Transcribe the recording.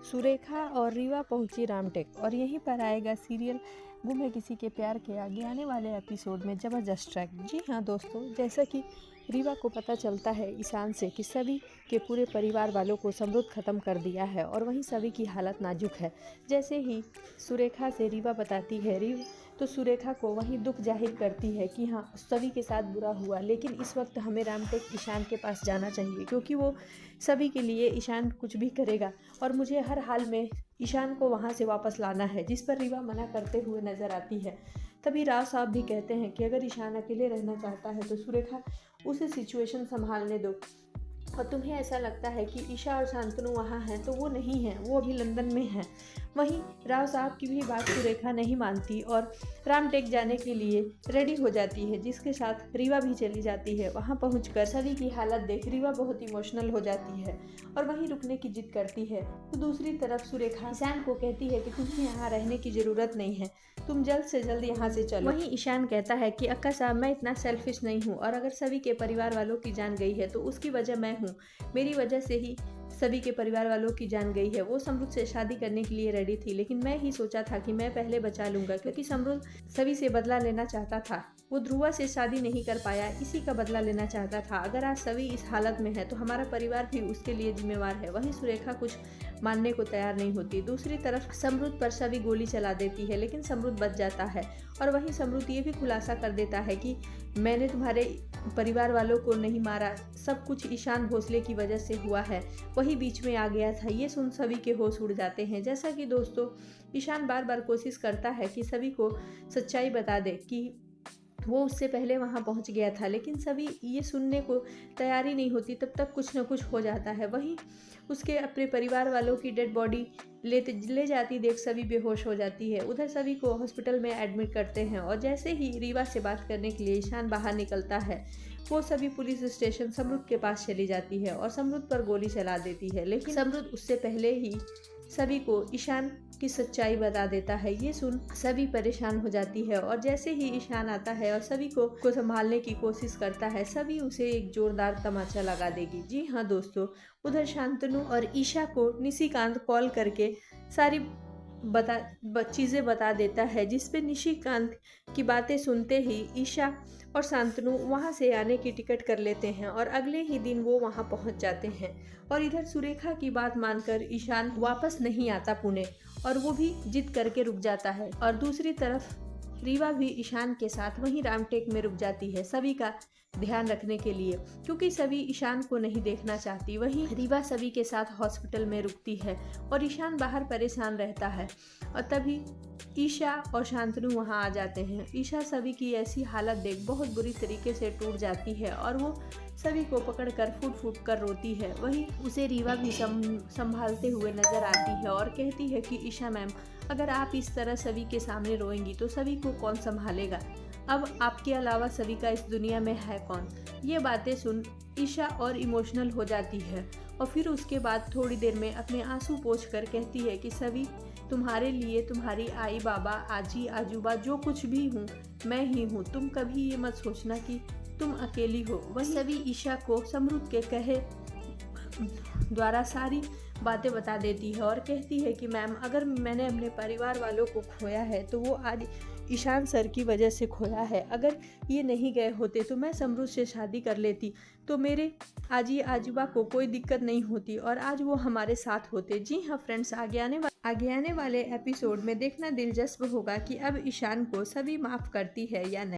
सुरेखा और रीवा पहुंची रामटेक और यहीं पर आएगा सीरियल गुम है किसी के प्यार के आगे आने वाले एपिसोड में ज़बरदस्त ट्रैक। जी हाँ दोस्तों, जैसा कि रीवा को पता चलता है ईशान से कि सभी के पूरे परिवार वालों को समृद्ध ख़त्म कर दिया है और वहीं सभी की हालत नाजुक है। जैसे ही सुरेखा से रीवा बताती है तो सुरेखा को वहीं दुख जाहिर करती है कि हाँ सभी के साथ बुरा हुआ, लेकिन इस वक्त हमें रामटेक ईशान के पास जाना चाहिए क्योंकि वो सभी के लिए ईशान कुछ भी करेगा और मुझे हर हाल में ईशान को वहाँ से वापस लाना है। जिस पर रीवा मना करते हुए नजर आती है। तभी राव साहब भी कहते हैं कि अगर ईशान अकेले रहना चाहता है तो सुरेखा उसे सिचुएशन संभालने दो, और तुम्हें ऐसा लगता है कि ईशा और शांतनु वहाँ हैं तो वो नहीं है, वो अभी लंदन में है। वहीं राव साहब की भी बात सुरेखा नहीं मानती और रामटेक जाने के लिए रेडी हो जाती है, जिसके साथ रीवा भी चली जाती है। वहाँ पहुंचकर सभी की हालत देख रीवा बहुत इमोशनल हो जाती है और वहीं रुकने की जिद करती है। तो दूसरी तरफ सुरेखा ईशान को कहती है कि तुम्हें यहाँ रहने की ज़रूरत नहीं है, तुम जल्द से जल्द यहाँ से चलो। वहीं ईशान कहता है कि अक्का साहब मैं इतना सेल्फिश नहीं हूँ और अगर सभी के परिवार वालों की जान गई है तो उसकी वजह मैं हूँ, मेरी वजह से ही सभी के परिवार वालों की जान गई है। वो समृद्ध से शादी करने के लिए रेडी थी, लेकिन मैं ही सोचा था कि मैं पहले बचा लूंगा क्योंकि समृद्ध सभी से बदला लेना चाहता था। वो ध्रुवा से शादी नहीं कर पाया, इसी का बदला लेना चाहता था। अगर आज सभी इस हालत में है तो हमारा परिवार भी उसके लिए जिम्मेवार है। वहीं सुरेखा कुछ मानने को तैयार नहीं होती। दूसरी तरफ समृद्ध पर सभी गोली चला देती है, लेकिन समृद्ध बच जाता है और वहीं समृद्ध ये भी खुलासा कर देता है कि मैंने तुम्हारे परिवार वालों को नहीं मारा, सब कुछ ईशान भोसले की वजह से हुआ है, वही बीच में आ गया था। ये सुन सभी के होश उड़ जाते हैं। जैसा कि दोस्तों ईशान बार बार कोशिश करता है कि सभी को सच्चाई बता दे कि वो उससे पहले वहाँ पहुँच गया था, लेकिन सभी ये सुनने को तैयार ही नहीं होती। तब तक कुछ न कुछ हो जाता है। वहीं उसके अपने परिवार वालों की डेड बॉडी ले जाती देख सभी बेहोश हो जाती है। उधर सभी को हॉस्पिटल में एडमिट करते हैं और जैसे ही रीवा से बात करने के लिए ईशान बाहर निकलता है, वो सभी पुलिस स्टेशन समृद्ध के पास चली जाती है और समृद्ध पर गोली चला देती है, लेकिन समृद्ध उससे पहले ही सभी को ईशान की सच्चाई बता देता है। ये सुन सभी परेशान हो जाती है और जैसे ही ईशान आता है और सभी को संभालने की कोशिश करता है, सभी उसे एक जोरदार तमाचा लगा देगी। जी हाँ दोस्तों, उधर शांतनु और ईशा को निशिकांत कॉल करके सारी चीज़ें बता देता है, जिसपे निशिकांत की बातें सुनते ही ईशा और शांतनु वहाँ से आने की टिकट कर लेते हैं और अगले ही दिन वो वहाँ पहुँच जाते हैं। और इधर सुरेखा की बात मानकर ईशान वापस नहीं आता पुणे और वो भी जिद करके रुक जाता है। और दूसरी तरफ रीवा भी ईशान के साथ वहीं रामटेक में रुक जाती है सभी का ध्यान रखने के लिए, क्योंकि सभी ईशान को नहीं देखना चाहती। वहीं रीवा सभी के साथ हॉस्पिटल में रुकती है और ईशान बाहर परेशान रहता है और तभी ईशा और शांतनु वहां आ जाते हैं। ईशा सभी की ऐसी हालत देख बहुत बुरी तरीके से टूट जाती है और वो सभी को पकड़कर फूट फूट कर रोती है। वहीं उसे रीवा भी संभालते हुए नजर आती है और कहती है कि ईशा मैम, अगर आप इस तरह सभी के सामने रोएंगी तो सभी को कौन संभालेगा, अब आपके अलावा सभी का इस दुनिया में है कौन। ये बातें सुन ईशा और इमोशनल हो जाती है और फिर उसके बाद थोड़ी देर में अपने आंसू पोंछ कर कहती है कि सभी तुम्हारे लिए तुम्हारी आई बाबा आजी आजूबा जो कुछ भी हूँ मैं ही हूँ, तुम कभी ये मत सोचना कि तुम अकेली हो। वह सभी ईशा को समृद्ध के कहे द्वारा सारी बातें बता देती है और कहती है कि मैम, अगर मैंने अपने परिवार वालों को खोया है तो वो आज ईशान सर की वजह से खोया है। अगर ये नहीं गए होते तो मैं समृद्ध से शादी कर लेती तो मेरे आजी आजूबा को कोई दिक्कत नहीं होती और आज वो हमारे साथ होते। जी हाँ फ्रेंड्स, आगे आने वाले एपिसोड में देखना दिलचस्प होगा कि अब ईशान को सभी माफ़ करती है या नहीं।